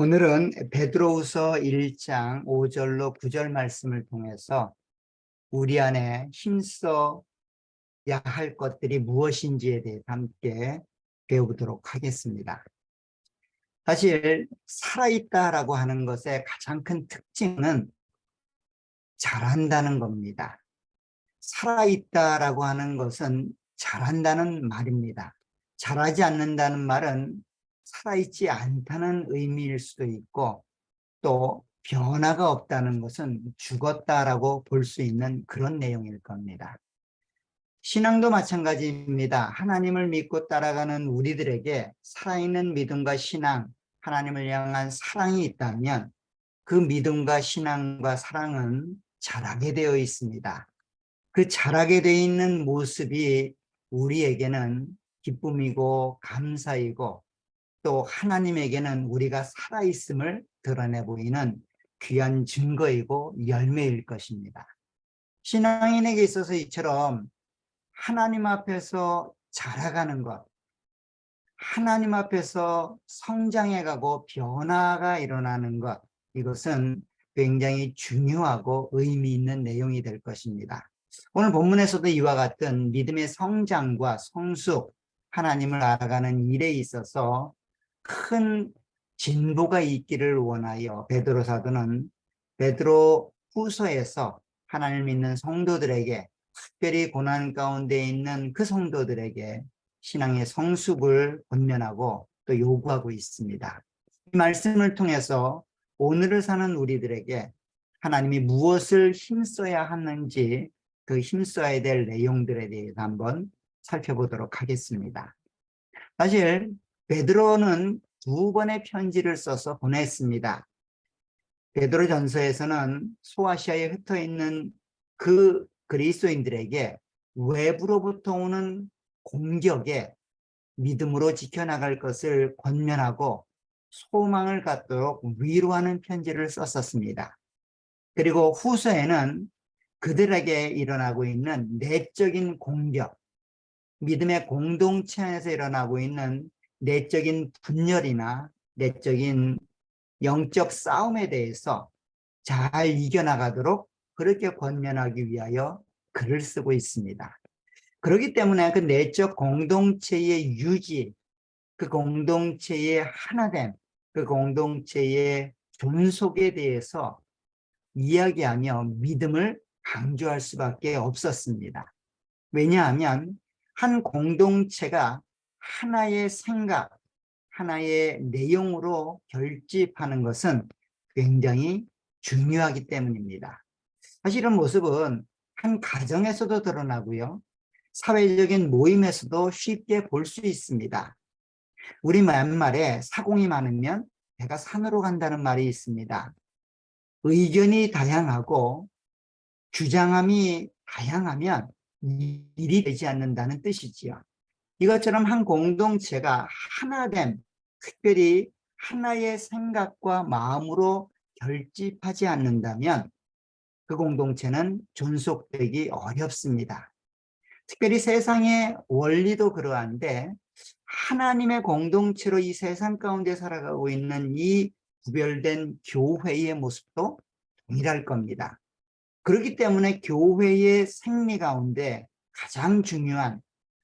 오늘은 베드로후서 1장 5절로 9절 말씀을 통해서 우리 안에 힘써야 할 것들이 무엇인지에 대해 함께 배워보도록 하겠습니다. 사실 살아있다라고 하는 것의 가장 큰 특징은 잘한다는 겁니다. 살아있다라고 하는 것은 잘한다는 말입니다. 잘하지 않는다는 말은 살아있지 않다는 의미일 수도 있고, 또 변화가 없다는 것은 죽었다라고 볼 수 있는 그런 내용일 겁니다. 신앙도 마찬가지입니다. 하나님을 믿고 따라가는 우리들에게 살아있는 믿음과 신앙, 하나님을 향한 사랑이 있다면 그 믿음과 신앙과 사랑은 자라게 되어 있습니다. 그 자라게 되어 있는 모습이 우리에게는 기쁨이고 감사이고, 또 하나님에게는 우리가 살아있음을 드러내 보이는 귀한 증거이고 열매일 것입니다. 신앙인에게 있어서 이처럼 하나님 앞에서 자라가는 것, 하나님 앞에서 성장해가고 변화가 일어나는 것, 이것은 굉장히 중요하고 의미 있는 내용이 될 것입니다. 오늘 본문에서도 이와 같은 믿음의 성장과 성숙, 하나님을 알아가는 일에 있어서 큰 진보가 있기를 원하여 베드로 사도는 베드로 후서에서 하나님을 믿는 성도들에게, 특별히 고난 가운데 있는 그 성도들에게 신앙의 성숙을 권면하고 또 요구하고 있습니다. 이 말씀을 통해서 오늘을 사는 우리들에게 하나님이 무엇을 힘써야 하는지, 그 힘써야 될 내용들에 대해서 한번 살펴보도록 하겠습니다. 사실 베드로는 2번의 편지를 써서 보냈습니다. 베드로전서에서는 소아시아에 흩어있는 그 그리스도인들에게 외부로부터 오는 공격에 믿음으로 지켜나갈 것을 권면하고 소망을 갖도록 위로하는 편지를 썼었습니다. 그리고 후서에는 그들에게 일어나고 있는 내적인 공격, 믿음의 공동체 안에서 일어나고 있는 내적인 분열이나 내적인 영적 싸움에 대해서 잘 이겨나가도록 그렇게 권면하기 위하여 글을 쓰고 있습니다. 그렇기 때문에 그 내적 공동체의 유지, 그 공동체의 하나됨, 그 공동체의 존속에 대해서 이야기하며 믿음을 강조할 수밖에 없었습니다. 왜냐하면 한 공동체가 하나의 생각, 하나의 내용으로 결집하는 것은 굉장히 중요하기 때문입니다. 사실 이런 모습은 한 가정에서도 드러나고요, 사회적인 모임에서도 쉽게 볼 수 있습니다. 우리 말에 사공이 많으면 배가 산으로 간다는 말이 있습니다. 의견이 다양하고 주장함이 다양하면 일이 되지 않는다는 뜻이지요. 이것처럼 한 공동체가 하나됨, 특별히 하나의 생각과 마음으로 결집하지 않는다면 그 공동체는 존속되기 어렵습니다. 특별히 세상의 원리도 그러한데 하나님의 공동체로 이 세상 가운데 살아가고 있는 이 구별된 교회의 모습도 동일할 겁니다. 그렇기 때문에 교회의 생리 가운데 가장 중요한,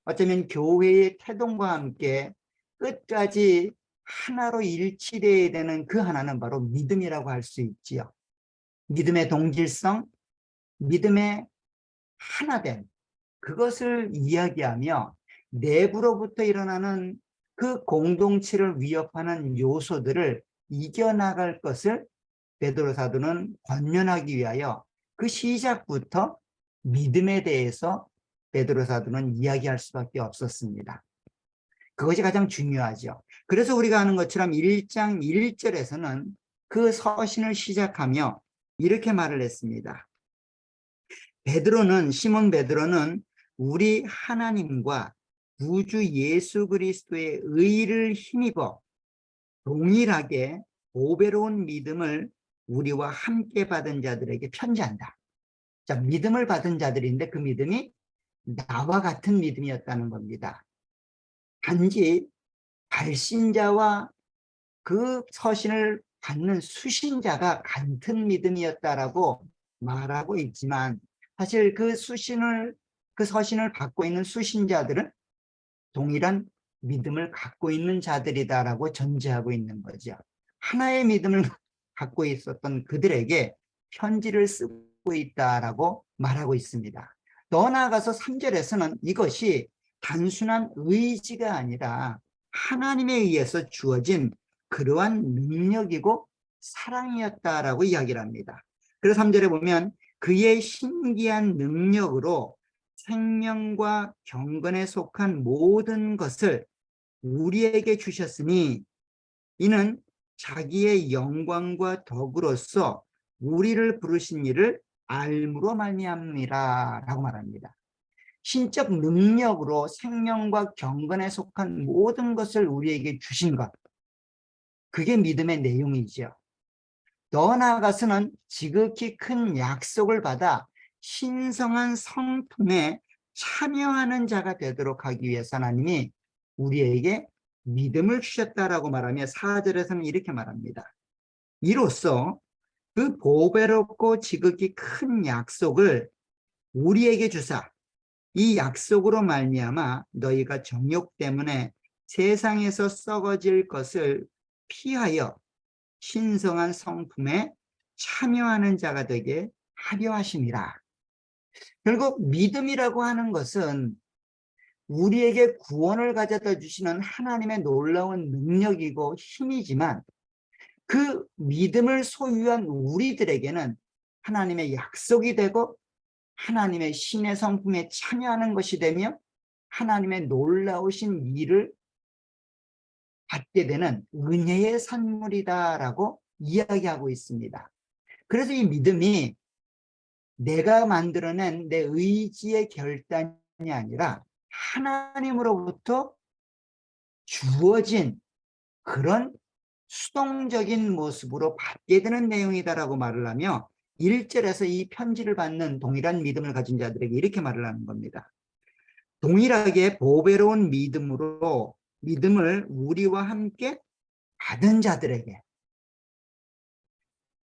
어쩌면 교회의 태동과 함께 끝까지 하나로 일치되어야 되는 그 하나는 바로 믿음이라고 할 수 있지요. 믿음의 동질성, 믿음의 하나됨, 그것을 이야기하며 내부로부터 일어나는 그 공동체를 위협하는 요소들을 이겨나갈 것을 베드로 사도는 권면하기 위하여 그 시작부터 믿음에 대해서 베드로 사도는 이야기할 수밖에 없었습니다. 그것이 가장 중요하죠. 그래서 우리가 아는 것처럼 1장 1절에서는 그 서신을 시작하며 이렇게 말을 했습니다. 시몬 베드로는 우리 하나님과 구주 예수 그리스도의 의를 힘입어 동일하게 보배로운 믿음을 우리와 함께 받은 자들에게 편지한다. 자, 믿음을 받은 자들인데 그 믿음이 나와 같은 믿음이었다는 겁니다. 단지 발신자와 그 서신을 받는 수신자가 같은 믿음이었다라고 말하고 있지만, 사실 그 서신을 받고 있는 수신자들은 동일한 믿음을 갖고 있는 자들이다라고 전제하고 있는 거죠. 하나의 믿음을 갖고 있었던 그들에게 편지를 쓰고 있다라고 말하고 있습니다. 더 나아가서 3절에서는 이것이 단순한 의지가 아니라 하나님에 의해서 주어진 그러한 능력이고 사랑이었다라고 이야기를 합니다. 그래서 3절에 보면 그의 신기한 능력으로 생명과 경건에 속한 모든 것을 우리에게 주셨으니 이는 자기의 영광과 덕으로서 우리를 부르신 이를 알므로 말미암니라 라고 말합니다. 신적 능력으로 생명과 경건에 속한 모든 것을 우리에게 주신 것, 그게 믿음의 내용이죠. 더 나아가서는 지극히 큰 약속을 받아 신성한 성품에 참여하는 자가 되도록 하기 위해서 하나님이 우리에게 믿음을 주셨다라고 말하며 4절에서는 이렇게 말합니다. 이로써 그 보배롭고 지극히 큰 약속을 우리에게 주사 이 약속으로 말미암아 너희가 정욕 때문에 세상에서 썩어질 것을 피하여 신성한 성품에 참여하는 자가 되게 하려 하심이라. 결국 믿음이라고 하는 것은 우리에게 구원을 가져다 주시는 하나님의 놀라운 능력이고 힘이지만, 그 믿음을 소유한 우리들에게는 하나님의 약속이 되고 하나님의 신의 성품에 참여하는 것이 되며 하나님의 놀라우신 일을 받게 되는 은혜의 선물이다라고 이야기하고 있습니다. 그래서 이 믿음이 내가 만들어낸 내 의지의 결단이 아니라 하나님으로부터 주어진 그런 수동적인 모습으로 받게 되는 내용이다라고 말을 하며 1절에서 이 편지를 받는 동일한 믿음을 가진 자들에게 이렇게 말을 하는 겁니다. 동일하게 보배로운 믿음을 우리와 함께 받은 자들에게,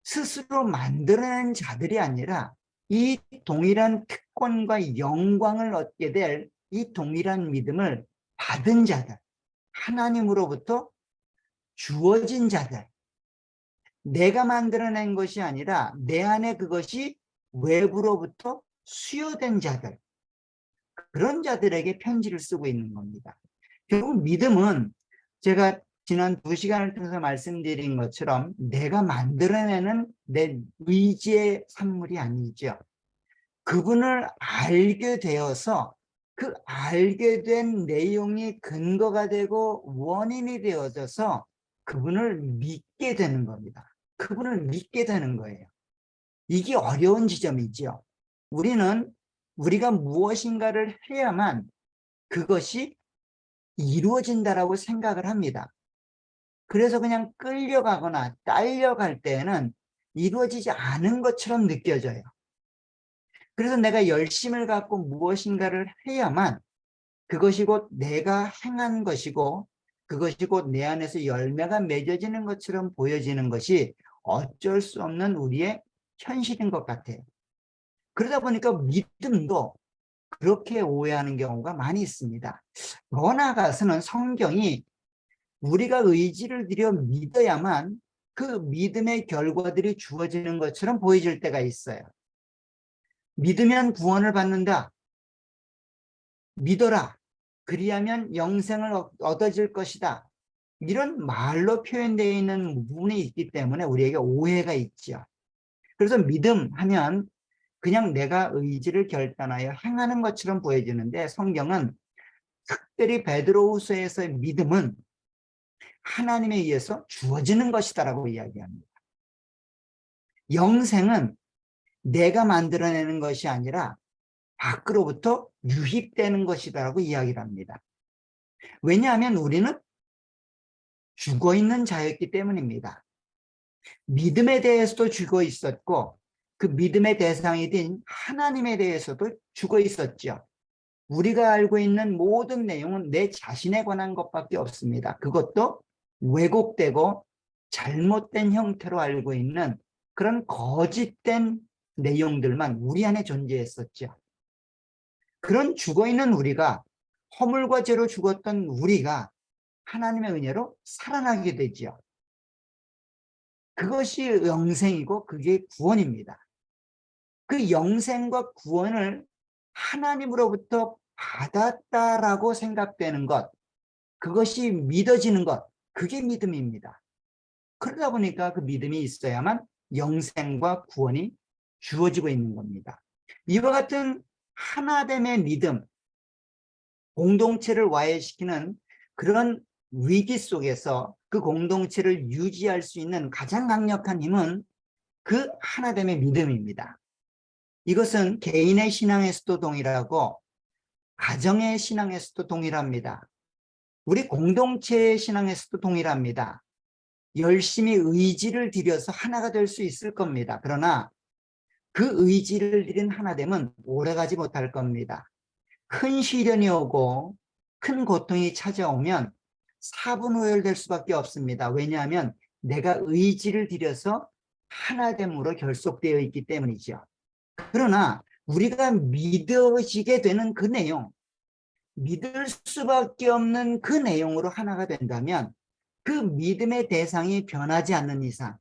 스스로 만들어낸 자들이 아니라 이 동일한 특권과 영광을 얻게 될 이 동일한 믿음을 받은 자들, 하나님으로부터 주어진 자들, 내가 만들어낸 것이 아니라 내 안에 그것이 외부로부터 수요된 자들, 그런 자들에게 편지를 쓰고 있는 겁니다. 결국 믿음은 제가 지난 2시간을 통해서 말씀드린 것처럼 내가 만들어내는 내 의지의 산물이 아니죠. 그분을 알게 되어서 그 알게 된 내용이 근거가 되고 원인이 되어져서 그분을 믿게 되는 겁니다. 그분을 믿게 되는 거예요. 이게 어려운 지점이죠. 우리가 무엇인가를 해야만 그것이 이루어진다라고 생각을 합니다. 그래서 그냥 끌려가거나 딸려갈 때는 이루어지지 않은 것처럼 느껴져요. 그래서 내가 열심을 갖고 무엇인가를 해야만 그것이 곧 내가 행한 것이고 그것이 곧 내 안에서 열매가 맺어지는 것처럼 보여지는 것이 어쩔 수 없는 우리의 현실인 것 같아요. 그러다 보니까 믿음도 그렇게 오해하는 경우가 많이 있습니다. 더 나아가서는 성경이 우리가 의지를 들여 믿어야만 그 믿음의 결과들이 주어지는 것처럼 보여질 때가 있어요. 믿으면 구원을 받는다. 믿어라. 그리하면 영생을 얻어질 것이다. 이런 말로 표현되어 있는 부분이 있기 때문에 우리에게 오해가 있죠. 그래서 믿음 하면 그냥 내가 의지를 결단하여 행하는 것처럼 보여지는데, 성경은 특별히 베드로후서에서의 믿음은 하나님에 의해서 주어지는 것이다라고 이야기합니다. 영생은 내가 만들어내는 것이 아니라 밖으로부터 유입되는 것이다라고 이야기를 합니다. 왜냐하면 우리는 죽어있는 자였기 때문입니다. 믿음에 대해서도 죽어 있었고 그 믿음의 대상이 된 하나님에 대해서도 죽어 있었죠. 우리가 알고 있는 모든 내용은 내 자신에 관한 것밖에 없습니다. 그것도 왜곡되고 잘못된 형태로 알고 있는 그런 거짓된 내용들만 우리 안에 존재했었죠. 그런 죽어있는 우리가, 허물과 죄로 죽었던 우리가 하나님의 은혜로 살아나게 되죠. 그것이 영생이고 그게 구원입니다. 그 영생과 구원을 하나님으로부터 받았다라고 생각되는 것, 그것이 믿어지는 것, 그게 믿음입니다. 그러다 보니까 그 믿음이 있어야만 영생과 구원이 주어지고 있는 겁니다. 이와 같은 하나됨의 믿음, 공동체를 와해시키는 그런 위기 속에서 그 공동체를 유지할 수 있는 가장 강력한 힘은 그 하나됨의 믿음입니다. 이것은 개인의 신앙에서도 동일하고 가정의 신앙에서도 동일합니다. 우리 공동체의 신앙에서도 동일합니다. 열심히 의지를 들여서 하나가 될 수 있을 겁니다. 그러나 그 의지를 들인 하나됨은 오래가지 못할 겁니다. 큰 시련이 오고 큰 고통이 찾아오면 사분오열될 수밖에 없습니다. 왜냐하면 내가 의지를 들여서 하나됨으로 결속되어 있기 때문이죠. 그러나 우리가 믿어지게 되는 그 내용, 믿을 수밖에 없는 그 내용으로 하나가 된다면 그 믿음의 대상이 변하지 않는 이상,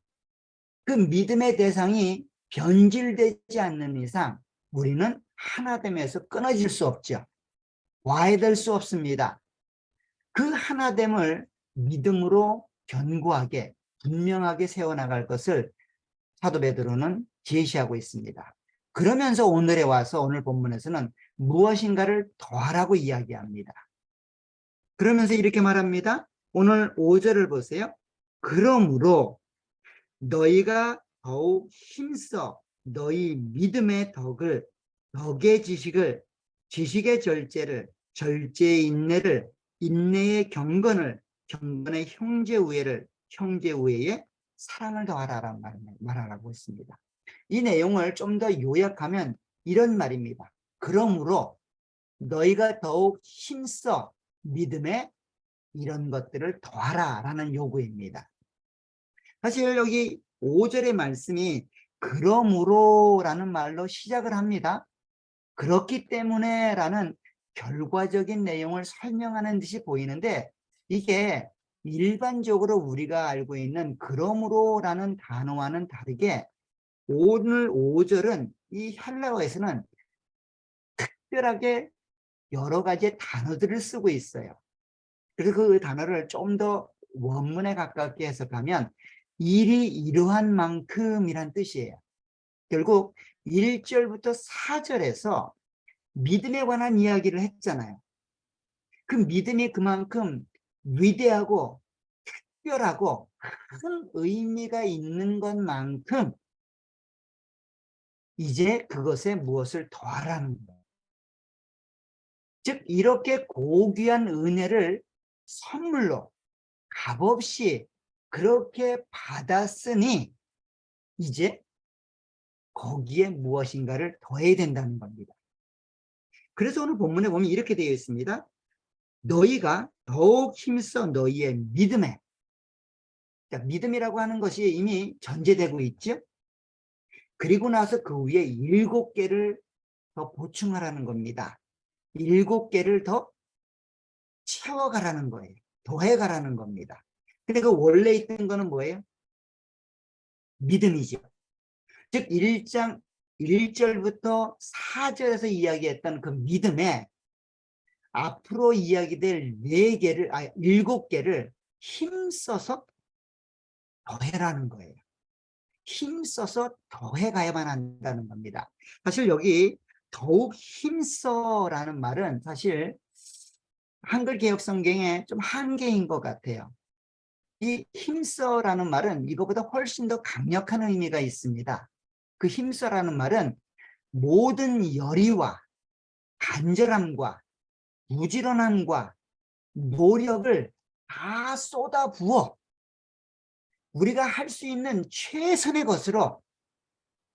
그 믿음의 대상이 변질되지 않는 이상 우리는 하나됨에서 끊어질 수 없죠. 와해될 수 없습니다. 그 하나됨을 믿음으로 견고하게 분명하게 세워나갈 것을 사도 베드로는 제시하고 있습니다. 그러면서 오늘에 와서 오늘 본문에서는 무엇인가를 더하라고 이야기합니다. 그러면서 이렇게 말합니다. 오늘 5절을 보세요. 그러므로 너희가 더욱 힘써 너희 믿음의 덕의 지식을, 지식의 절제를, 절제의 인내를, 인내의 경건을, 경건의 형제 우애를, 형제 우애에 사랑을 더하라라고 말하라고 했습니다. 이 내용을 좀 더 요약하면 이런 말입니다. 그러므로 너희가 더욱 힘써 믿음에 이런 것들을 더하라라는 요구입니다. 사실 여기 5절의 말씀이 그러므로라는 말로 시작을 합니다. 그렇기 때문에 라는 결과적인 내용을 설명하는 듯이 보이는데 이게 일반적으로 우리가 알고 있는 그러므로라는 단어와는 다르게 오늘 5절은 이 헬라어에서는 특별하게 여러 가지의 단어들을 쓰고 있어요. 그래서 그 단어를 좀 더 원문에 가깝게 해석하면 일이 이러한 만큼이란 뜻이에요. 결국 1절부터 4절에서 믿음에 관한 이야기를 했잖아요. 그 믿음이 그만큼 위대하고 특별하고 큰 의미가 있는 것만큼 이제 그것에 무엇을 더하라는 거예요. 즉 이렇게 고귀한 은혜를 선물로 값없이 그렇게 받았으니 이제 거기에 무엇인가를 더해야 된다는 겁니다. 그래서 오늘 본문에 보면 이렇게 되어 있습니다. 너희가 더욱 힘써 너희의 믿음에, 그러니까 믿음이라고 하는 것이 이미 전제되고 있죠. 그리고 나서 그 위에 7개를 더 보충하라는 겁니다. 7개를 더 채워가라는 거예요. 더해가라는 겁니다. 근데 그 원래 있던 거는 뭐예요? 믿음이죠. 즉 1장 1절부터 4절에서 이야기했던 그 믿음에 앞으로 이야기될 7개를 힘써서 더해라는 거예요. 힘써서 더해가야만 한다는 겁니다. 사실 여기 더욱 힘써라는 말은 사실 한글 개역 성경에 좀 한계인 것 같아요. 이 힘써라는 말은 이거보다 훨씬 더 강력한 의미가 있습니다. 그 힘써라는 말은 모든 열의와 간절함과 부지런함과 노력을 다 쏟아부어 우리가 할 수 있는 최선의 것으로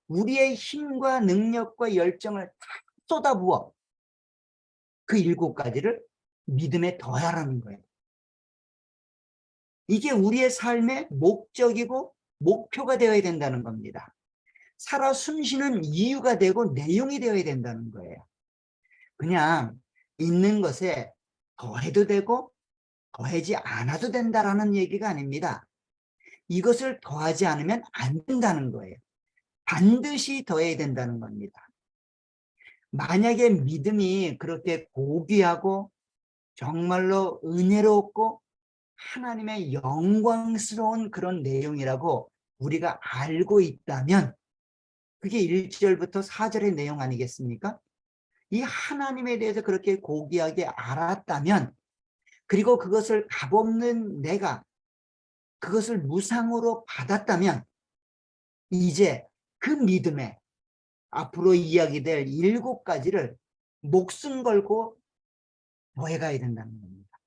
우리의 힘과 능력과 열정을 다 쏟아부어 그 7가지를 믿음에 더하라는 거예요. 이게 우리의 삶의 목적이고 목표가 되어야 된다는 겁니다. 살아 숨쉬는 이유가 되고 내용이 되어야 된다는 거예요. 그냥 있는 것에 더해도 되고 더하지 않아도 된다라는 얘기가 아닙니다. 이것을 더하지 않으면 안 된다는 거예요. 반드시 더해야 된다는 겁니다. 만약에 믿음이 그렇게 고귀하고 정말로 은혜롭고 하나님의 영광스러운 그런 내용이라고 우리가 알고 있다면 그게 1절부터 4절의 내용 아니겠습니까? 이 하나님에 대해서 그렇게 고귀하게 알았다면, 그리고 그것을 값없는 내가 그것을 무상으로 받았다면, 이제 그 믿음에 앞으로 이야기될 7가지를 목숨 걸고 더해가야 된다는 겁니다.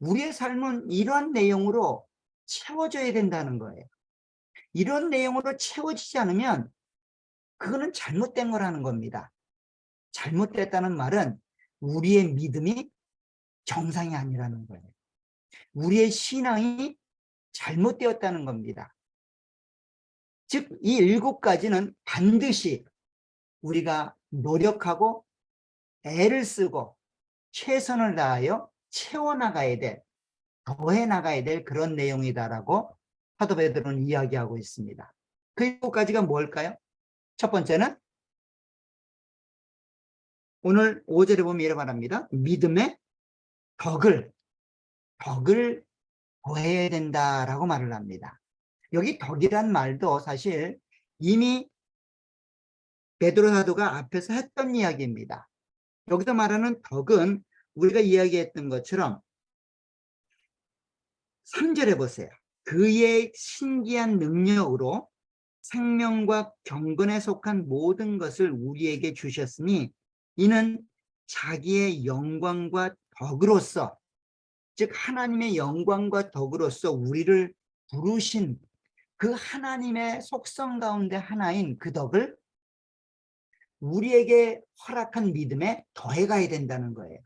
우리의 삶은 이러한 내용으로 채워져야 된다는 거예요. 이런 내용으로 채워지지 않으면 그거는 잘못된 거라는 겁니다. 잘못됐다는 말은 우리의 믿음이 정상이 아니라는 거예요. 우리의 신앙이 잘못되었다는 겁니다. 즉, 이 7가지는 반드시 우리가 노력하고 애를 쓰고 최선을 다하여 채워나가야 될, 더해나가야 될 그런 내용이다라고 사도 베드로는 이야기하고 있습니다. 그 7가지가 뭘까요? 첫 번째는 오늘 5절에 보면 이렇게 말합니다. 믿음의 덕을 더해야 된다라고 말을 합니다. 여기 덕이란 말도 사실 이미 베드로 사도가 앞에서 했던 이야기입니다. 여기서 말하는 덕은 우리가 이야기했던 것처럼 3절에 보세요. 그의 신기한 능력으로 생명과 경건에 속한 모든 것을 우리에게 주셨으니 이는 자기의 영광과 덕으로서, 즉 하나님의 영광과 덕으로서 우리를 부르신 그 하나님의 속성 가운데 하나인 그 덕을 우리에게 허락한 믿음에 더해가야 된다는 거예요.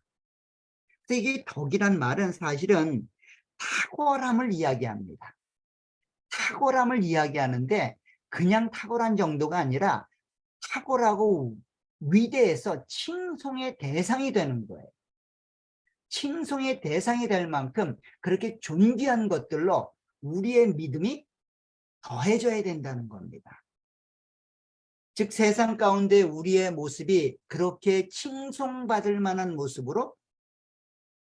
그래서 이게 덕이란 말은 사실은 탁월함을 이야기합니다. 탁월함을 이야기하는데 그냥 탁월한 정도가 아니라 탁월하고 위대해서 칭송의 대상이 되는 거예요. 칭송의 대상이 될 만큼 그렇게 존귀한 것들로 우리의 믿음이 더해져야 된다는 겁니다. 즉 세상 가운데 우리의 모습이 그렇게 칭송받을 만한 모습으로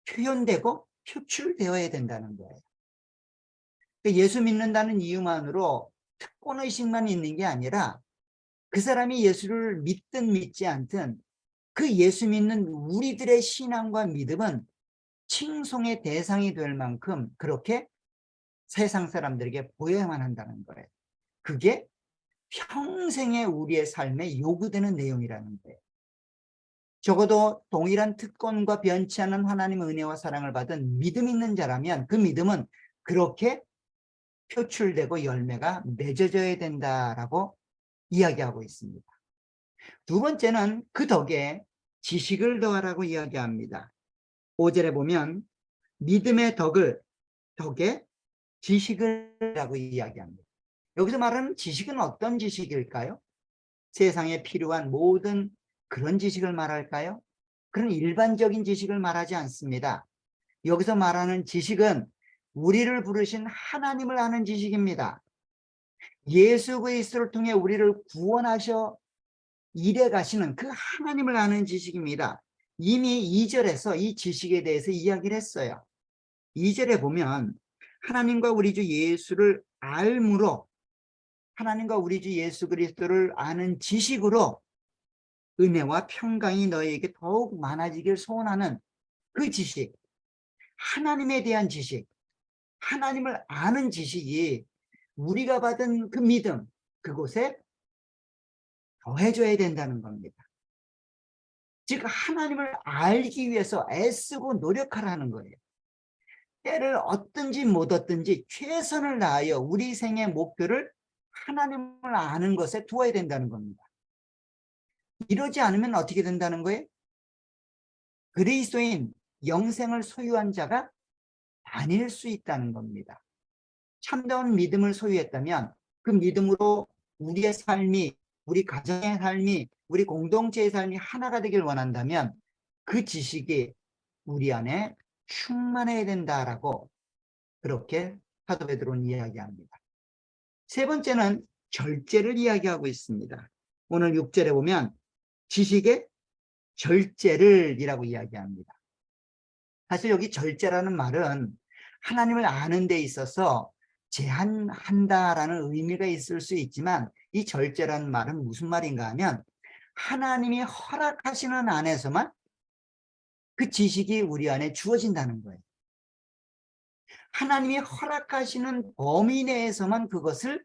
표현되고 표출되어야 된다는 거예요. 예수 믿는다는 이유만으로 특권의식만 있는 게 아니라 그 사람이 예수를 믿든 믿지 않든 그 예수 믿는 우리들의 신앙과 믿음은 칭송의 대상이 될 만큼 그렇게 세상 사람들에게 보여야만 한다는 거예요. 그게 평생의 우리의 삶에 요구되는 내용이라는 거예요. 적어도 동일한 특권과 변치 않은 하나님의 은혜와 사랑을 받은 믿음 있는 자라면 그 믿음은 그렇게 표출되고 열매가 맺어져야 된다라고 이야기하고 있습니다. 두 번째는 그 덕에 지식을 더하라고 이야기합니다. 5절에 보면 믿음의 덕에 지식을라고 이야기합니다. 여기서 말하는 지식은 어떤 지식일까요? 세상에 필요한 모든 그런 지식을 말할까요? 그런 일반적인 지식을 말하지 않습니다. 여기서 말하는 지식은 우리를 부르신 하나님을 아는 지식입니다. 예수 그리스도를 통해 우리를 구원하셔 이래 가시는 그 하나님을 아는 지식입니다. 이미 2절에서 이 지식에 대해서 이야기를 했어요. 2절에 보면 하나님과 우리 주 예수를 알므로, 하나님과 우리 주 예수 그리스도를 아는 지식으로 은혜와 평강이 너희에게 더욱 많아지길 소원하는 그 지식, 하나님에 대한 지식, 하나님을 아는 지식이 우리가 받은 그 믿음, 그곳에 더해줘야 된다는 겁니다. 즉 하나님을 알기 위해서 애쓰고 노력하라는 거예요. 때를 얻든지 못 얻든지 최선을 다하여 우리 생의 목표를 하나님을 아는 것에 두어야 된다는 겁니다. 이러지 않으면 어떻게 된다는 거예요? 그리스도인 영생을 소유한 자가 아닐 수 있다는 겁니다. 참다운 믿음을 소유했다면 그 믿음으로 우리의 삶이, 우리 가정의 삶이, 우리 공동체의 삶이 하나가 되길 원한다면 그 지식이 우리 안에 충만해야 된다라고 그렇게 사도 베드로는 이야기합니다. 세 번째는 절제를 이야기하고 있습니다. 오늘 6절에 보면 지식의 절제를 이라고 이야기합니다. 사실 여기 절제라는 말은 하나님을 아는 데 있어서 제한한다라는 의미가 있을 수 있지만 이 절제라는 말은 무슨 말인가 하면 하나님이 허락하시는 안에서만 그 지식이 우리 안에 주어진다는 거예요. 하나님이 허락하시는 범위 내에서만 그것을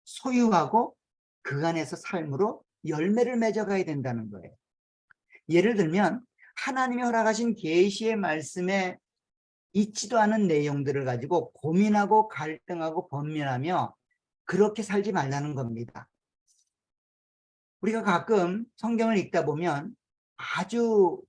소유하고 그 안에서 삶으로 열매를 맺어가야 된다는 거예요. 예를 들면 하나님이 허락하신 계시의 말씀에 있지도 않은 내용들을 가지고 고민하고 갈등하고 번민하며 그렇게 살지 말라는 겁니다. 우리가 가끔 성경을 읽다 보면 아주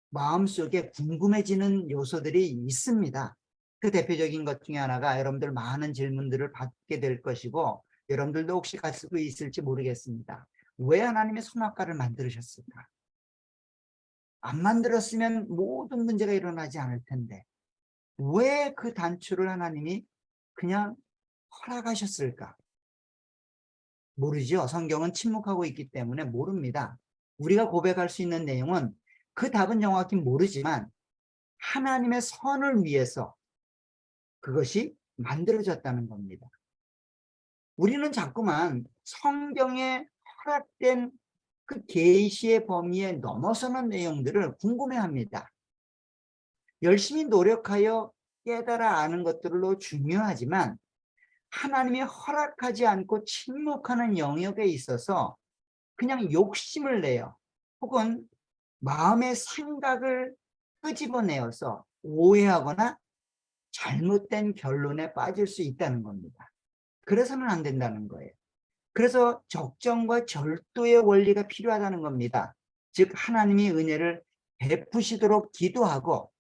마음속에 궁금해지는 요소들이 있습니다. 그 대표적인 것 중에 하나가 여러분들 많은 질문들을 받게 될 것이고 여러분들도 혹시 가지고 있을지 모르겠습니다. 왜 하나님의 선악과를 만드셨을까? 안 만들었으면 모든 문제가 일어나지 않을 텐데 왜 그 단추를 하나님이 그냥 허락하셨을까? 모르죠. 성경은 침묵하고 있기 때문에 모릅니다. 우리가 고백할 수 있는 내용은 그 답은 정확히 모르지만 하나님의 선을 위해서 그것이 만들어졌다는 겁니다. 우리는 자꾸만 성경에 허락된 그 계시의 범위에 넘어서는 내용들을 궁금해합니다. 열심히 노력하여 깨달아 아는 것들로 중요하지만 하나님이 허락하지 않고 침묵하는 영역에 있어서 그냥 욕심을 내요. 혹은 마음의 생각을 끄집어내어서 오해하거나 잘못된 결론에 빠질 수 있다는 겁니다. 그래서는 안 된다는 거예요. 그래서 적정과 절도의 원리가 필요하다는 겁니다. 즉 하나님이 은혜를 베푸시도록 기도하고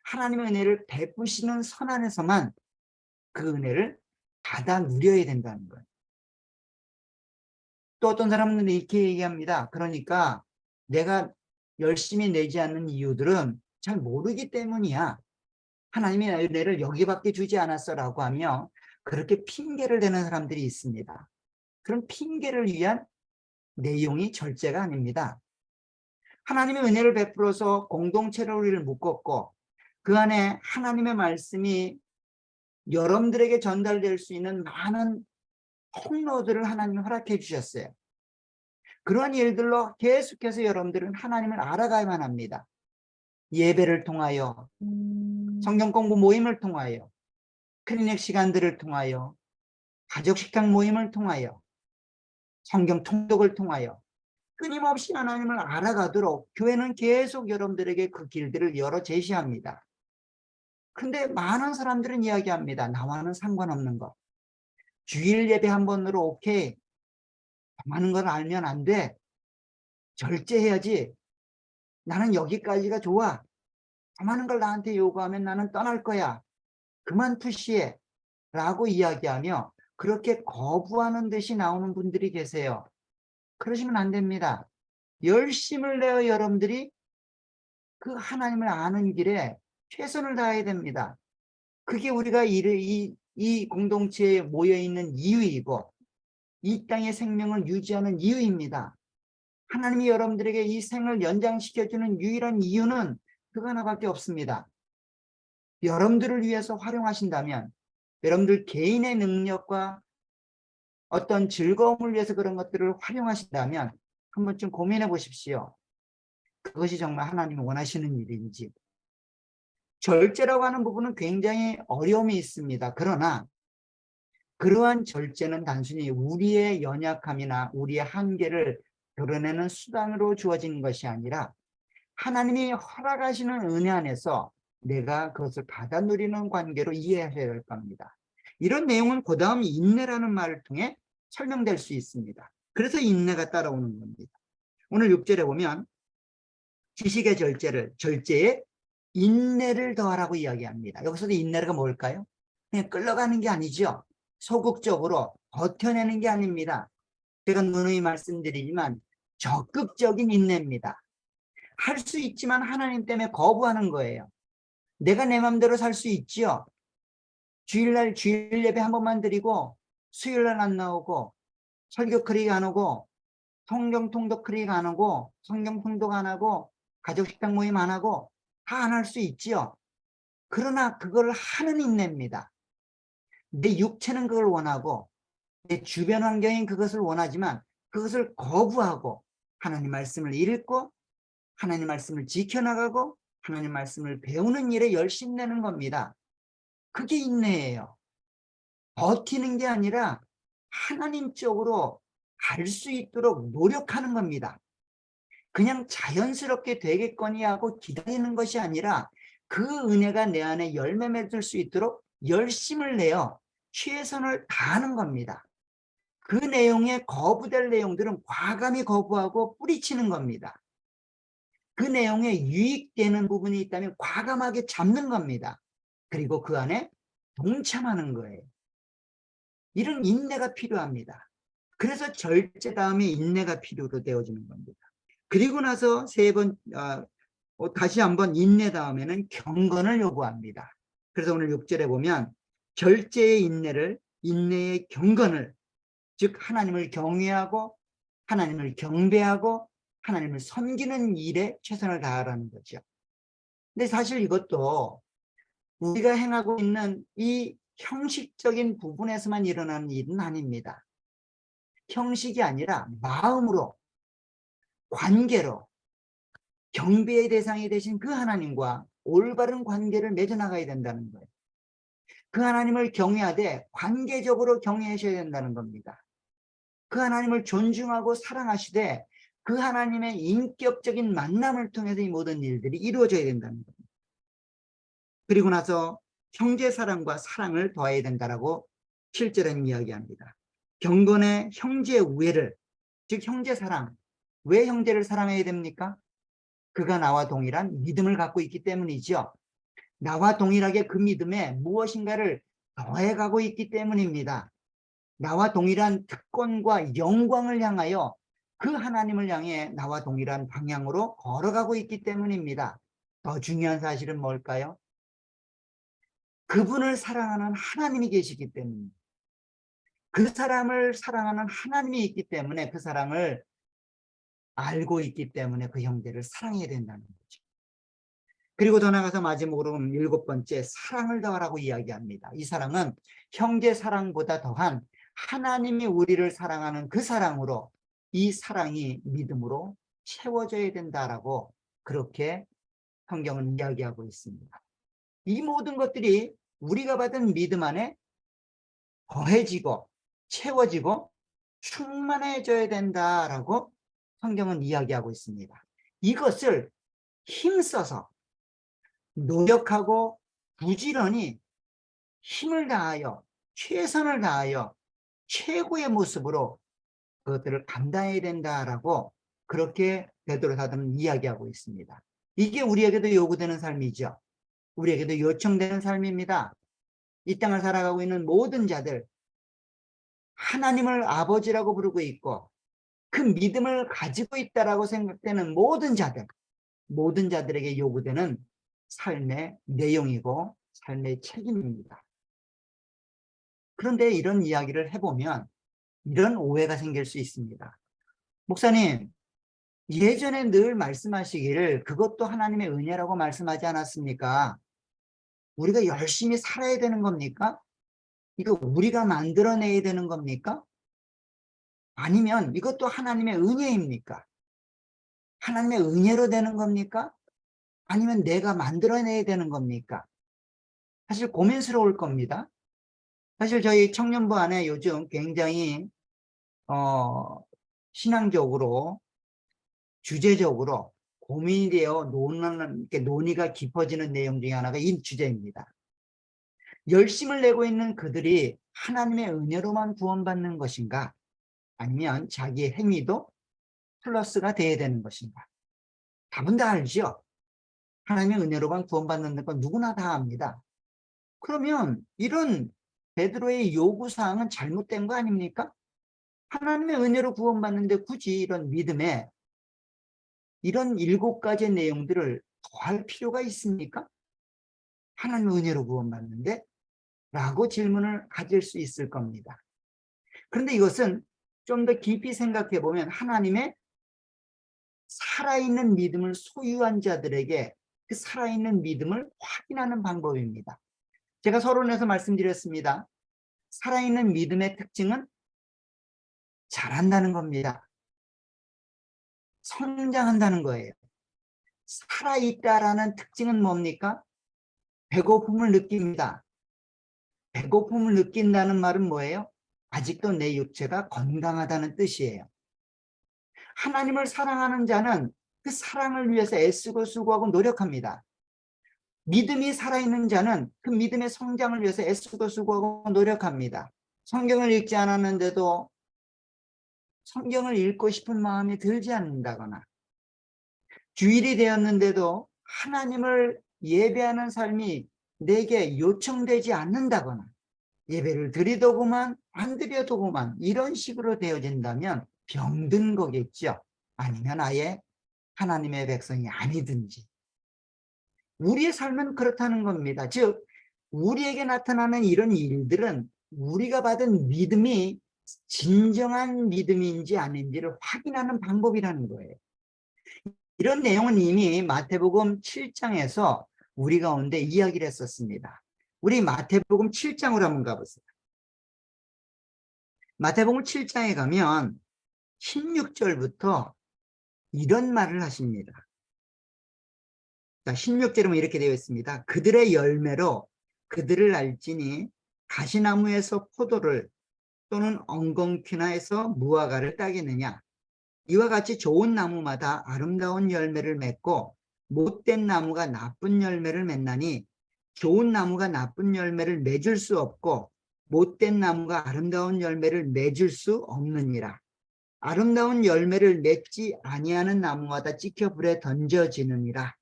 하나님의 은혜를 베푸시는 선 안에서만 그 은혜를 받아 누려야 된다는 거예요. 또 어떤 사람은 이렇게 얘기합니다. 그러니까 내가 열심히 내지 않는 이유들은 잘 모르기 때문이야. 하나님이 은혜를 여기밖에 주지 않았어라고 하며 그렇게 핑계를 대는 사람들이 있습니다. 그런 핑계를 위한 내용이 절제가 아닙니다. 하나님의 은혜를 베풀어서 공동체를 우리를 묶었고 그 안에 하나님의 말씀이 여러분들에게 전달될 수 있는 많은 통로들을 하나님이 허락해 주셨어요. 그러한 일들로 계속해서 여러분들은 하나님을 알아가야만 합니다. 예배를 통하여, 성경 공부 모임을 통하여, 클리닉 시간들을 통하여, 가족 식탁 모임을 통하여, 성경 통독을 통하여 끊임없이 하나님을 알아가도록 교회는 계속 여러분들에게 그 길들을 열어 제시합니다. 근데 많은 사람들은 이야기합니다. 나와는 상관없는 것. 주일 예배 한 번으로 오케이. 많은 걸 알면 안 돼. 절제해야지. 나는 여기까지가 좋아. 더 많은 걸 나한테 요구하면 나는 떠날 거야. 그만 푸시해. 라고 이야기하며 그렇게 거부하는 듯이 나오는 분들이 계세요. 그러시면 안 됩니다. 열심을 내어 여러분들이 그 하나님을 아는 길에 최선을 다해야 됩니다. 그게 우리가 이 공동체에 모여있는 이유이고 이 땅의 생명을 유지하는 이유입니다. 하나님이 여러분들에게 이 생을 연장시켜주는 유일한 이유는 그거 하나밖에 없습니다. 여러분들을 위해서 활용하신다면 여러분들 개인의 능력과 어떤 즐거움을 위해서 그런 것들을 활용하신다면 한 번쯤 고민해 보십시오. 그것이 정말 하나님이 원하시는 일인지. 절제라고 하는 부분은 굉장히 어려움이 있습니다. 그러나 그러한 절제는 단순히 우리의 연약함이나 우리의 한계를 드러내는 수단으로 주어진 것이 아니라 하나님이 허락하시는 은혜 안에서 내가 그것을 받아 누리는 관계로 이해하셔야 될 겁니다. 이런 내용은 그 다음 인내라는 말을 통해 설명될 수 있습니다. 그래서 인내가 따라오는 겁니다. 오늘 6절에 보면 지식의 절제를 절제의 인내를 더하라고 이야기합니다. 여기서도 인내가 뭘까요? 그냥 끌려가는 게 아니죠. 소극적으로 버텨내는 게 아닙니다. 제가 누누이 말씀드리지만 적극적인 인내입니다. 할 수 있지만 하나님 때문에 거부하는 거예요. 내가 내 마음대로 살 수 있지요. 주일날 주일 예배 한 번만 드리고 수요일날 안 나오고 설교 클릭 안 오고 성경 통독 클릭 안 하고 성경 통독 안 하고 가족 식당 모임 안 하고 다 안 할 수 있지요. 그러나 그걸 하는 인내입니다. 내 육체는 그걸 원하고 내 주변 환경인 그것을 원하지만 그것을 거부하고 하나님 말씀을 읽고 하나님 말씀을 지켜나가고 하나님 말씀을 배우는 일에 열심 내는 겁니다. 그게 인내예요. 버티는 게 아니라 하나님 쪽으로 갈 수 있도록 노력하는 겁니다. 그냥 자연스럽게 되겠거니 하고 기다리는 것이 아니라 그 은혜가 내 안에 열매 맺을 수 있도록 열심을 내어 최선을 다하는 겁니다. 그 내용에 거부될 내용들은 과감히 거부하고 뿌리치는 겁니다. 그 내용에 유익되는 부분이 있다면 과감하게 잡는 겁니다. 그리고 그 안에 동참하는 거예요. 이런 인내가 필요합니다. 그래서 절제 다음에 인내가 필요로 되어지는 겁니다. 그리고 나서 다시 한번 인내 다음에는 경건을 요구합니다. 그래서 오늘 6절에 보면 절제의 인내를, 인내의 경건을, 즉 하나님을 경외하고 하나님을 경배하고 하나님을 섬기는 일에 최선을 다하라는 거죠. 근데 사실 이것도 우리가 행하고 있는 이 형식적인 부분에서만 일어나는 일은 아닙니다. 형식이 아니라 마음으로, 관계로 경배의 대상이 되신 그 하나님과 올바른 관계를 맺어나가야 된다는 거예요. 그 하나님을 경외하되 관계적으로 경외하셔야 된다는 겁니다. 그 하나님을 존중하고 사랑하시되 그 하나님의 인격적인 만남을 통해서 이 모든 일들이 이루어져야 된다는 겁니다. 그리고 나서 형제 사랑과 사랑을 더해야 된다라고 7절은 이야기합니다. 경건의 형제 우애를, 즉 형제 사랑. 왜 형제를 사랑해야 됩니까? 그가 나와 동일한 믿음을 갖고 있기 때문이죠. 나와 동일하게 그 믿음에 무엇인가를 더해가고 있기 때문입니다. 나와 동일한 특권과 영광을 향하여 그 하나님을 향해 나와 동일한 방향으로 걸어가고 있기 때문입니다. 더 중요한 사실은 뭘까요? 그분을 사랑하는 하나님이 계시기 때문입니다. 그 사람을 사랑하는 하나님이 있기 때문에 그 사랑을 알고 있기 때문에 그 형제를 사랑해야 된다는 거죠. 그리고 더 나아가서 마지막으로 7번째, 사랑을 더하라고 이야기합니다. 이 사랑은 형제 사랑보다 더한 하나님이 우리를 사랑하는 그 사랑으로 이 사랑이 믿음으로 채워져야 된다라고 그렇게 성경은 이야기하고 있습니다. 이 모든 것들이 우리가 받은 믿음 안에 더해지고 채워지고 충만해져야 된다라고 성경은 이야기하고 있습니다. 이것을 힘써서 노력하고 부지런히 힘을 다하여 최선을 다하여 최고의 모습으로 그것들을 감당해야 된다라고 그렇게 베드로 사도는 이야기하고 있습니다. 이게 우리에게도 요구되는 삶이죠. 우리에게도 요청되는 삶입니다. 이 땅을 살아가고 있는 모든 자들, 하나님을 아버지라고 부르고 있고 그 믿음을 가지고 있다라고 생각되는 모든 자들, 모든 자들에게 요구되는 삶의 내용이고 삶의 책임입니다. 그런데 이런 이야기를 해보면 이런 오해가 생길 수 있습니다. 목사님, 예전에 늘 말씀하시기를 그것도 하나님의 은혜라고 말씀하지 않았습니까? 우리가 열심히 살아야 되는 겁니까? 이거 우리가 만들어내야 되는 겁니까? 아니면 이것도 하나님의 은혜입니까? 하나님의 은혜로 되는 겁니까? 아니면 내가 만들어내야 되는 겁니까? 사실 고민스러울 겁니다. 사실 저희 청년부 안에 요즘 굉장히 신앙적으로 주제적으로 고민이 되어 논의가 깊어지는 내용 중에 하나가 이 주제입니다. 열심을 내고 있는 그들이 하나님의 은혜로만 구원받는 것인가? 아니면 자기의 행위도 플러스가 돼야 되는 것인가? 답은 다 알죠? 하나님의 은혜로만 구원받는 건 누구나 다 압니다. 그러면 이런 베드로의 요구사항은 잘못된 거 아닙니까? 하나님의 은혜로 구원받는데 굳이 이런 믿음에 이런 7가지 내용들을 더할 필요가 있습니까? 하나님의 은혜로 구원받는데? 라고 질문을 가질 수 있을 겁니다. 그런데 이것은 좀 더 깊이 생각해 보면 하나님의 살아있는 믿음을 소유한 자들에게 그 살아있는 믿음을 확인하는 방법입니다. 제가 서론에서 말씀드렸습니다. 살아있는 믿음의 특징은 자란다는 겁니다. 성장한다는 거예요. 살아있다라는 특징은 뭡니까? 배고픔을 느낍니다. 배고픔을 느낀다는 말은 뭐예요? 아직도 내 육체가 건강하다는 뜻이에요. 하나님을 사랑하는 자는 그 사랑을 위해서 애쓰고 수고하고 노력합니다. 믿음이 살아있는 자는 그 믿음의 성장을 위해서 애쓰고 수고하고 노력합니다. 성경을 읽지 않았는데도 성경을 읽고 싶은 마음이 들지 않는다거나, 주일이 되었는데도 하나님을 예배하는 삶이 내게 요청되지 않는다거나, 예배를 드리더구만 안 드려도구만 이런 식으로 되어진다면 병든 거겠죠. 아니면 아예 하나님의 백성이 아니든지. 우리의 삶은 그렇다는 겁니다. 즉 우리에게 나타나는 이런 일들은 우리가 받은 믿음이 진정한 믿음인지 아닌지를 확인하는 방법이라는 거예요. 이런 내용은 이미 마태복음 7장에서 우리 가운데 이야기를 했었습니다. 우리 마태복음 7장으로 한번 가보세요. 마태복음 7장에 가면 16절부터 이런 말을 하십니다. 자, 16절은 이렇게 되어 있습니다. 그들의 열매로 그들을 알지니 가시나무에서 포도를 또는 엉겅퀴나에서 무화과를 따겠느냐. 이와 같이 좋은 나무마다 아름다운 열매를 맺고 못된 나무가 나쁜 열매를 맺나니 좋은 나무가 나쁜 열매를 맺을 수 없고 못된 나무가 아름다운 열매를 맺을 수 없느니라. 아름다운 열매를 맺지 아니하는 나무마다 찍혀 불에 던져지느니라.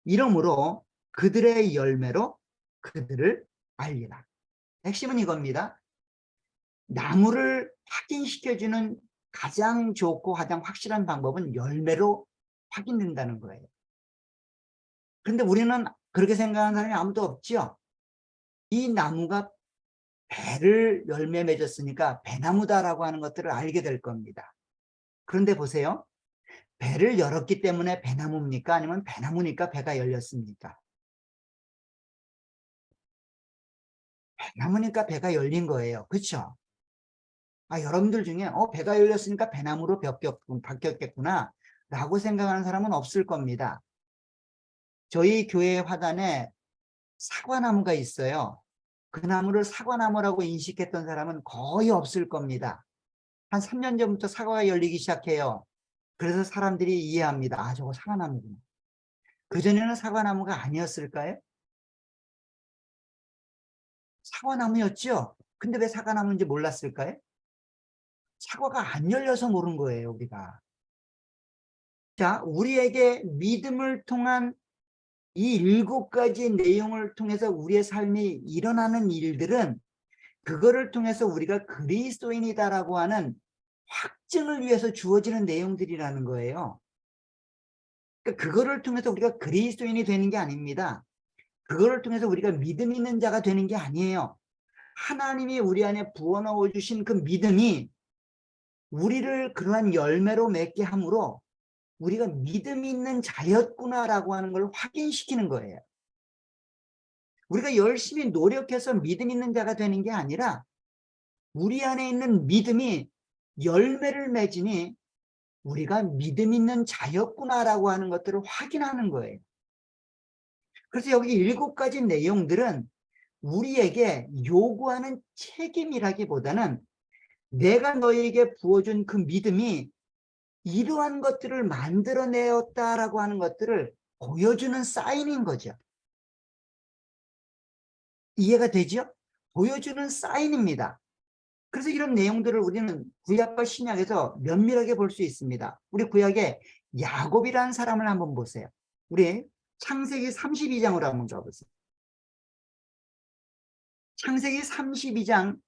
이러므로 그들의 열매로 그들을 알리라. 핵심은 이겁니다. 나무를 확인시켜주는 가장 좋고 가장 확실한 방법은 열매로 확인된다는 거예요. 그런데 우리는 그렇게 생각하는 사람이 아무도 없죠. 이 나무가 배를 열매 맺었으니까 배나무다라고 하는 것들을 알게 될 겁니다. 그런데 보세요. 배를 열었기 때문에 배나무입니까? 아니면 배나무니까 배가 열렸습니까? 배나무니까 배가 열린 거예요. 그렇죠? 여러분들 중에 배가 열렸으니까 배나무로 바뀌었겠구나 라고 생각하는 사람은 없을 겁니다. 저희 교회 화단에 사과나무가 있어요. 그 나무를 사과나무라고 인식했던 사람은 거의 없을 겁니다. 한 3년 전부터 사과가 열리기 시작해요. 그래서 사람들이 이해합니다. 저거 사과나무구나. 그전에는 사과나무가 아니었을까요? 사과나무였죠? 근데 왜 사과나무인지 몰랐을까요? 사과가 안 열려서 모른 거예요, 우리가. 자, 우리에게 믿음을 통한 이 7가지 내용을 통해서 우리의 삶이 일어나는 일들은 그거를 통해서 우리가 그리스도인이다라고 하는 확증을 위해서 주어지는 내용들이라는 거예요. 그러니까 그거를 통해서 우리가 그리스도인이 되는 게 아닙니다. 그거를 통해서 우리가 믿음 있는 자가 되는 게 아니에요. 하나님이 우리 안에 부어넣어 주신 그 믿음이 우리를 그러한 열매로 맺게 함으로 우리가 믿음 있는 자였구나라고 하는 걸 확인시키는 거예요. 우리가 열심히 노력해서 믿음 있는 자가 되는 게 아니라 우리 안에 있는 믿음이 열매를 맺으니 우리가 믿음 있는 자였구나라고 하는 것들을 확인하는 거예요. 그래서 여기 7가지 내용들은 우리에게 요구하는 책임이라기보다는 내가 너에게 부어준 그 믿음이 이러한 것들을 만들어내었다라고 하는 것들을 보여주는 사인인 거죠. 이해가 되죠? 보여주는 사인입니다. 그래서 이런 내용들을 우리는 구약과 신약에서 면밀하게 볼 수 있습니다. 우리 구약에 야곱이라는 사람을 한번 보세요. 우리 창세기 32장으로 한번 가보세요. 창세기 32장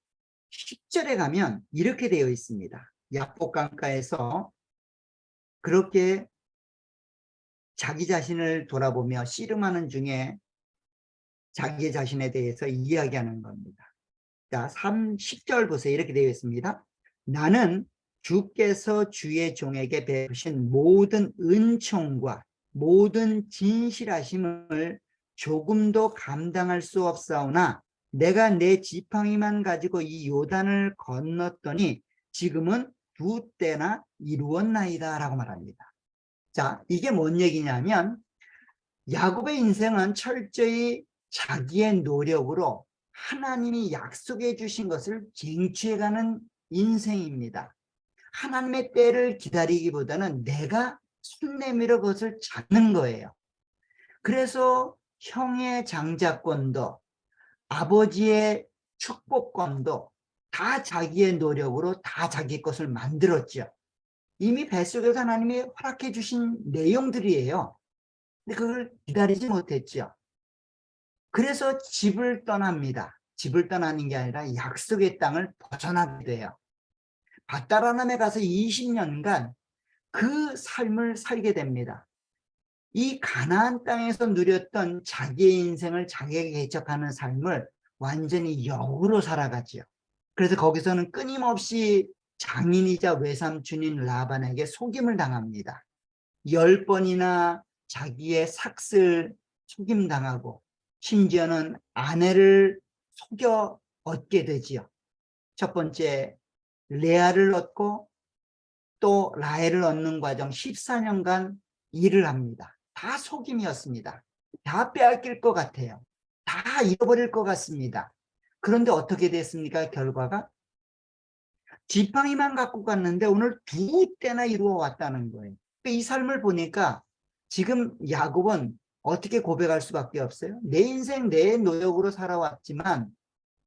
10절에 가면 이렇게 되어 있습니다. 야복 강가에서 그렇게 자기 자신을 돌아보며 씨름하는 중에 자기 자신에 대해서 이야기하는 겁니다. 자, 10절 보세요. 이렇게 되어 있습니다. 나는 주께서 주의 종에게 베푸신 모든 은총과 모든 진실하심을 조금도 감당할 수 없사오나 내가 내 지팡이만 가지고 이 요단을 건넜더니 지금은 두 때나 이루었나이다 라고 말합니다. 자, 이게 뭔 얘기냐면 야곱의 인생은 철저히 자기의 노력으로 하나님이 약속해 주신 것을 쟁취해가는 인생입니다. 하나님의 때를 기다리기보다는 내가 손 내밀어 그것을 잡는 거예요. 그래서 형의 장자권도 아버지의 축복권도 다 자기의 노력으로 다 자기 것을 만들었죠. 이미 뱃속에서 하나님이 허락해 주신 내용들이에요. 근데 그걸 기다리지 못했죠. 그래서 집을 떠납니다. 집을 떠나는 게 아니라 약속의 땅을 벗어나게 돼요. 밧다라남에 가서 20년간 그 삶을 살게 됩니다. 이 가나안 땅에서 누렸던 자기의 인생을 자기에게 개척하는 삶을 완전히 역으로 살아가지요. 그래서 거기서는 끊임없이 장인이자 외삼촌인 라반에게 속임을 당합니다. 10번이나 자기의 삭슬 속임당하고 심지어는 아내를 속여 얻게 되지요. 첫 번째 레아를 얻고 또 라헬을 얻는 과정 14년간 일을 합니다. 다 속임이었습니다. 다 빼앗길 것 같아요. 다 잃어버릴 것 같습니다. 그런데 어떻게 됐습니까? 결과가 지팡이만 갖고 갔는데 오늘 두 때나 이루어 왔다는 거예요. 이 삶을 보니까 지금 야곱은 어떻게 고백할 수밖에 없어요? 내 인생 내 노력으로 살아왔지만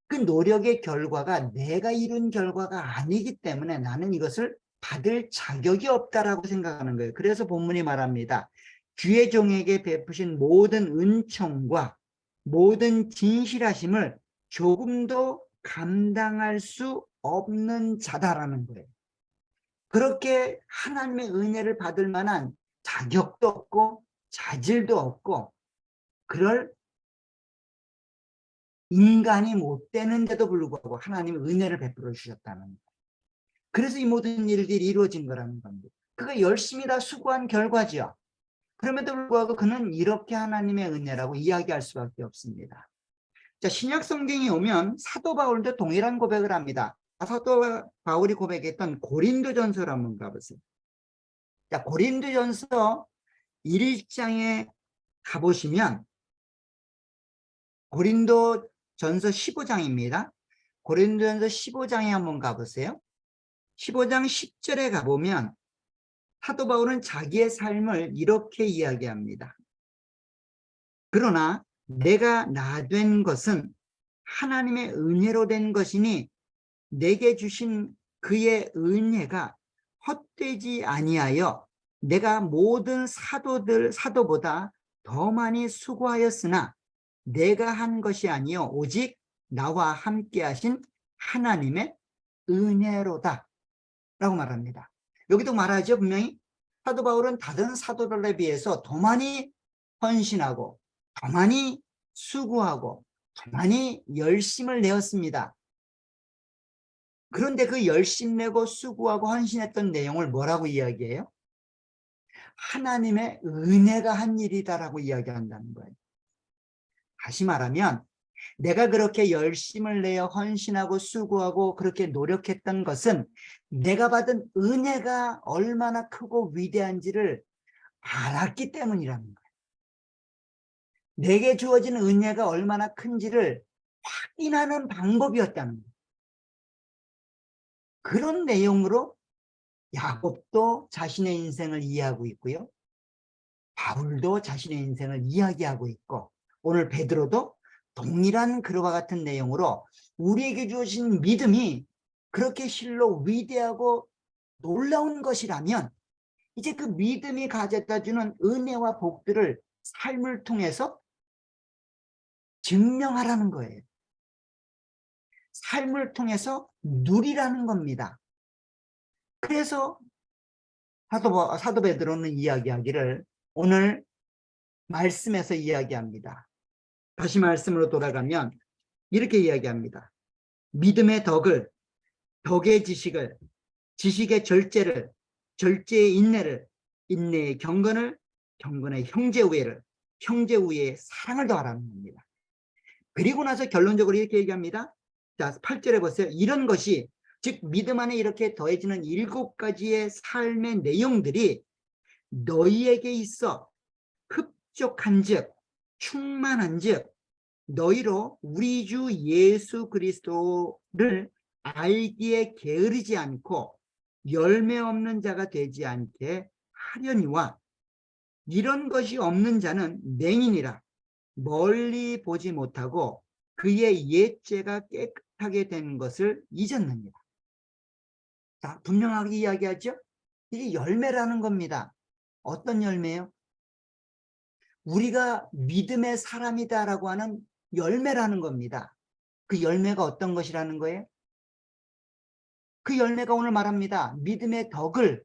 그 노력의 결과가 내가 이룬 결과가 아니기 때문에 나는 이것을 받을 자격이 없다라고 생각하는 거예요. 그래서 본문이 말합니다. 주의 종에게 베푸신 모든 은총과 모든 진실하심을 조금도 감당할 수 없는 자다라는 거예요. 그렇게 하나님의 은혜를 받을 만한 자격도 없고 자질도 없고 그럴 인간이 못 되는데도 불구하고 하나님의 은혜를 베풀어 주셨다는 거예요. 그래서 이 모든 일들이 이루어진 거라는 겁니다. 그가 열심히 다 수고한 결과죠. 그럼에도 불구하고 그는 이렇게 하나님의 은혜라고 이야기할 수밖에 없습니다. 자, 신약 성경이 오면 사도 바울도 동일한 고백을 합니다. 사도 바울이 고백했던 고린도전서를 한번 가보세요. 자, 고린도전서 1장에 가보시면 고린도전서 15장입니다. 고린도전서 15장에 한번 가보세요. 15장 10절에 가보면 사도 바울은 자기의 삶을 이렇게 이야기합니다. 그러나 내가 나 된 것은 하나님의 은혜로 된 것이니 내게 주신 그의 은혜가 헛되지 아니하여 내가 모든 사도보다 더 많이 수고하였으나 내가 한 것이 아니요 오직 나와 함께 하신 하나님의 은혜로다 라고 말합니다. 여기도 말하죠. 분명히 사도 바울은 다른 사도들에 비해서 더 많이 헌신하고 더 많이 수고하고 더 많이 열심을 내었습니다. 그런데 그 열심 내고 수고하고 헌신했던 내용을 뭐라고 이야기해요? 하나님의 은혜가 한 일이다라고 이야기한다는 거예요. 다시 말하면 내가 그렇게 열심을 내어 헌신하고 수고하고 그렇게 노력했던 것은 내가 받은 은혜가 얼마나 크고 위대한지를 알았기 때문이라는 거예요. 내게 주어진 은혜가 얼마나 큰지를 확인하는 방법이었다는 거예요. 그런 내용으로 야곱도 자신의 인생을 이해하고 있고요. 바울도 자신의 인생을 이야기하고 있고 오늘 베드로도 동일한 그와 같은 내용으로 우리에게 주어진 믿음이 그렇게 실로 위대하고 놀라운 것이라면 이제 그 믿음이 가져다 주는 은혜와 복들을 삶을 통해서 증명하라는 거예요. 삶을 통해서 누리라는 겁니다. 그래서 사도 베드로는 이야기하기를 오늘 말씀에서 이야기합니다. 다시 말씀으로 돌아가면 이렇게 이야기합니다. 믿음의 덕을, 덕의 지식을, 지식의 절제를, 절제의 인내를, 인내의 경건을, 경건의 형제우애를, 형제우애의 사랑을 더하라는 겁니다. 그리고 나서 결론적으로 이렇게 얘기합니다. 자, 8절에 보세요. 이런 것이 즉 믿음 안에 이렇게 더해지는 7가지의 삶의 내용들이 너희에게 있어 흡족한즉 충만한즉 너희로 우리 주 예수 그리스도를 알기에 게으르지 않고 열매 없는 자가 되지 않게 하려니와 이런 것이 없는 자는 맹인이라 멀리 보지 못하고 그의 옛죄가 깨끗하게 된 것을 잊었느니라. 자, 분명하게 이야기하죠. 이게 열매라는 겁니다. 어떤 열매요? 우리가 믿음의 사람이다라고 하는 열매라는 겁니다. 그 열매가 어떤 것이라는 거예요? 그 열매가 오늘 말합니다. 믿음의 덕을,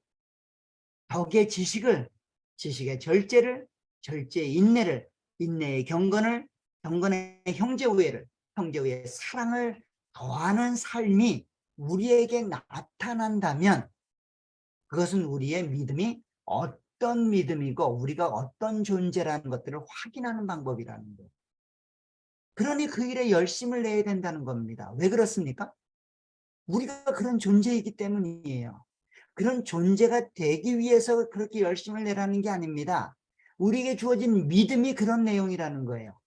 덕의 지식을, 지식의 절제를, 절제의 인내를, 인내의 경건을, 경건의 형제우애를, 형제우애의 사랑을 더하는 삶이 우리에게 나타난다면 그것은 우리의 믿음이 어떤 믿음이고 우리가 어떤 존재라는 것들을 확인하는 방법이라는 거예요. 그러니 그 일에 열심을 내야 된다는 겁니다. 왜 그렇습니까? 우리가 그런 존재이기 때문이에요. 그런 존재가 되기 위해서 그렇게 열심을 내라는 게 아닙니다. 우리에게 주어진 믿음이 그런 내용이라는 거예요.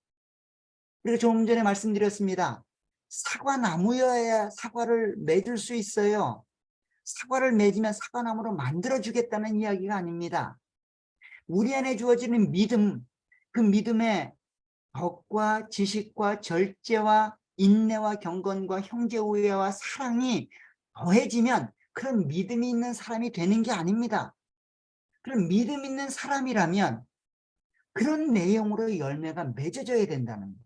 그리고 조금 전에 말씀드렸습니다. 사과나무여야 사과를 맺을 수 있어요. 사과를 맺으면 사과나무로 만들어주겠다는 이야기가 아닙니다. 우리 안에 주어지는 믿음, 그 믿음의 덕과 지식과 절제와 인내와 경건과 형제우애와 사랑이 더해지면 그런 믿음이 있는 사람이 되는 게 아닙니다. 그런 믿음 있는 사람이라면 그런 내용으로 열매가 맺어져야 된다는 거예요.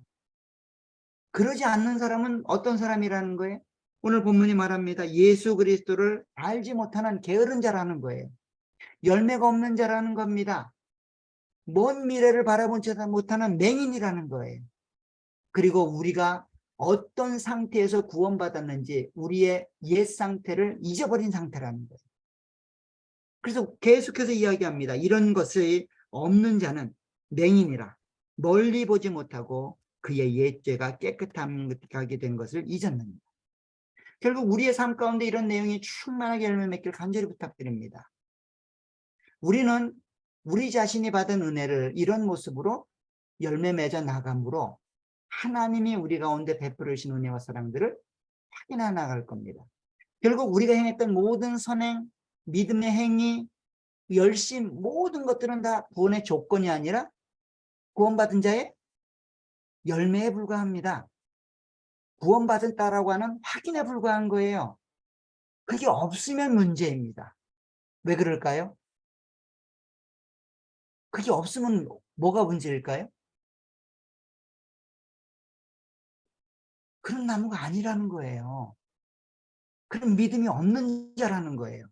그러지 않는 사람은 어떤 사람이라는 거예요? 오늘 본문이 말합니다. 예수 그리스도를 알지 못하는 게으른 자라는 거예요. 열매가 없는 자라는 겁니다. 먼 미래를 바라보지 못하는 맹인이라는 거예요. 그리고 우리가 어떤 상태에서 구원받았는지 우리의 옛 상태를 잊어버린 상태라는 거예요. 그래서 계속해서 이야기합니다. 이런 것이 없는 자는 맹인이라 멀리 보지 못하고 그의 옛죄가 깨끗하게 된 것을 잊었느니라. 결국 우리의 삶 가운데 이런 내용이 충만하게 열매 맺기를 간절히 부탁드립니다. 우리는 우리 자신이 받은 은혜를 이런 모습으로 열매 맺어 나감으로 하나님이 우리 가운데 베풀으신 은혜와 사랑들을 확인해 나갈 겁니다. 결국 우리가 행했던 모든 선행, 믿음의 행위, 열심 모든 것들은 다 구원의 조건이 아니라 구원받은 자의 열매에 불과합니다. 구원받았다라고 하는 확인에 불과한 거예요. 그게 없으면 문제입니다. 왜 그럴까요? 그게 없으면 뭐가 문제일까요? 그런 나무가 아니라는 거예요. 그런 믿음이 없는 자라는 거예요.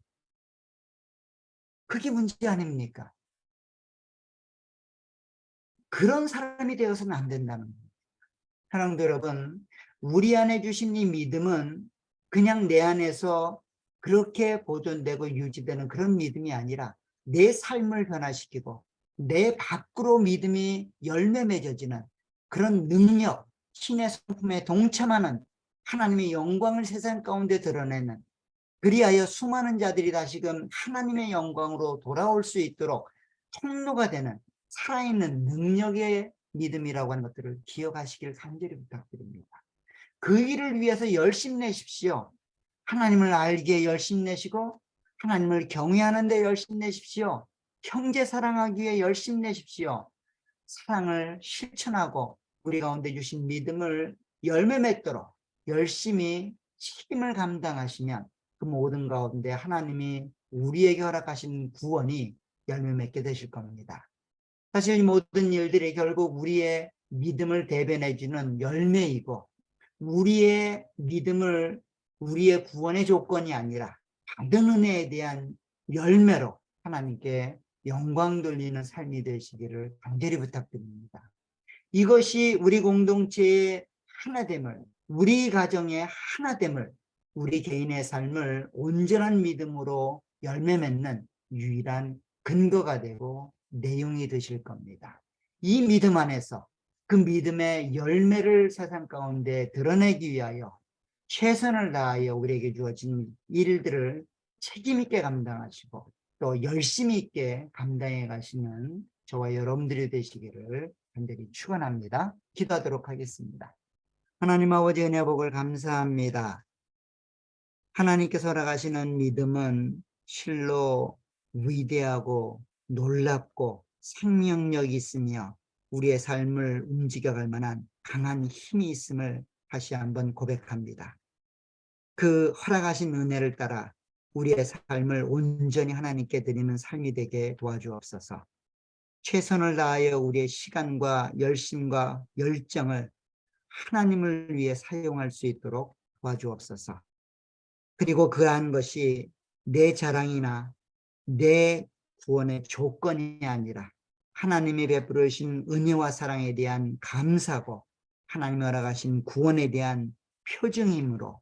그게 문제 아닙니까? 그런 사람이 되어서는 안 된다는 거예요. 사랑도 여러분, 우리 안에 주신 이 믿음은 그냥 내 안에서 그렇게 보존되고 유지되는 그런 믿음이 아니라 내 삶을 변화시키고 내 밖으로 믿음이 열매 맺어지는 그런 능력, 신의 성품에 동참하는 하나님의 영광을 세상 가운데 드러내는, 그리하여 수많은 자들이 다시금 하나님의 영광으로 돌아올 수 있도록 통로가 되는 살아있는 능력의 믿음이라고 하는 것들을 기억하시길 간절히 부탁드립니다. 그 일을 위해서 열심 내십시오. 하나님을 알기에 열심 내시고 하나님을 경외하는 데 열심 내십시오. 형제 사랑하기 위해 열심 내십시오. 사랑을 실천하고 우리 가운데 주신 믿음을 열매 맺도록 열심히 책임을 감당하시면 그 모든 가운데 하나님이 우리에게 허락하신 구원이 열매 맺게 되실 겁니다. 사실 이 모든 일들이 결국 우리의 믿음을 대변해주는 열매이고, 우리의 믿음을 우리의 구원의 조건이 아니라 받은 은혜에 대한 열매로 하나님께 영광 돌리는 삶이 되시기를 간절히 부탁드립니다. 이것이 우리 공동체의 하나됨을, 우리 가정의 하나됨을, 우리 개인의 삶을 온전한 믿음으로 열매 맺는 유일한 근거가 되고 내용이 되실 겁니다. 이 믿음 안에서 그 믿음의 열매를 세상 가운데 드러내기 위하여 최선을 다하여 우리에게 주어진 일들을 책임 있게 감당하시고 또 열심히 있게 감당해 가시는 저와 여러분들이 되시기를 간절히 축원합니다. 기도하도록 하겠습니다. 하나님 아버지 은혜 복을 감사합니다. 하나님께서 허락하시는 믿음은 실로 위대하고 놀랍고 생명력이 있으며 우리의 삶을 움직여갈 만한 강한 힘이 있음을 다시 한번 고백합니다. 그 허락하신 은혜를 따라 우리의 삶을 온전히 하나님께 드리는 삶이 되게 도와주옵소서. 최선을 다하여 우리의 시간과 열심과 열정을 하나님을 위해 사용할 수 있도록 도와주옵소서. 그리고 그러한 것이 내 자랑이나 내 구원의 조건이 아니라 하나님이 베풀으신 은혜와 사랑에 대한 감사고 하나님이 허락하신 구원에 대한 표징이므로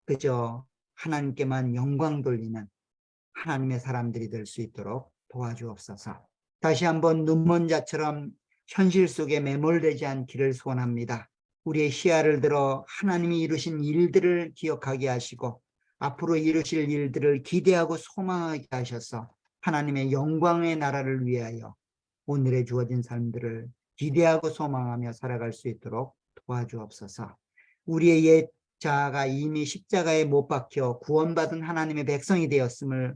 그저 하나님께만 영광 돌리는 하나님의 사람들이 될 수 있도록 도와주옵소서. 다시 한번 눈먼 자처럼 현실 속에 매몰되지 않기를 소원합니다. 우리의 시야를 들어 하나님이 이루신 일들을 기억하게 하시고 앞으로 이루실 일들을 기대하고 소망하게 하셔서 하나님의 영광의 나라를 위하여 오늘의 주어진 삶들을 기대하고 소망하며 살아갈 수 있도록 도와주옵소서. 우리의 옛 자아가 이미 십자가에 못 박혀 구원받은 하나님의 백성이 되었음을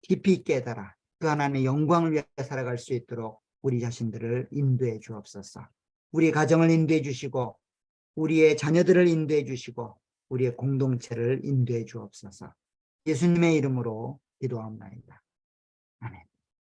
깊이 깨달아 그 하나님의 영광을 위해 살아갈 수 있도록 우리 자신들을 인도해 주옵소서. 우리 가정을 인도해 주시고 우리의 자녀들을 인도해 주시고 우리의 공동체를 인도해 주옵소서. 예수님의 이름으로 기도합니다. 아멘.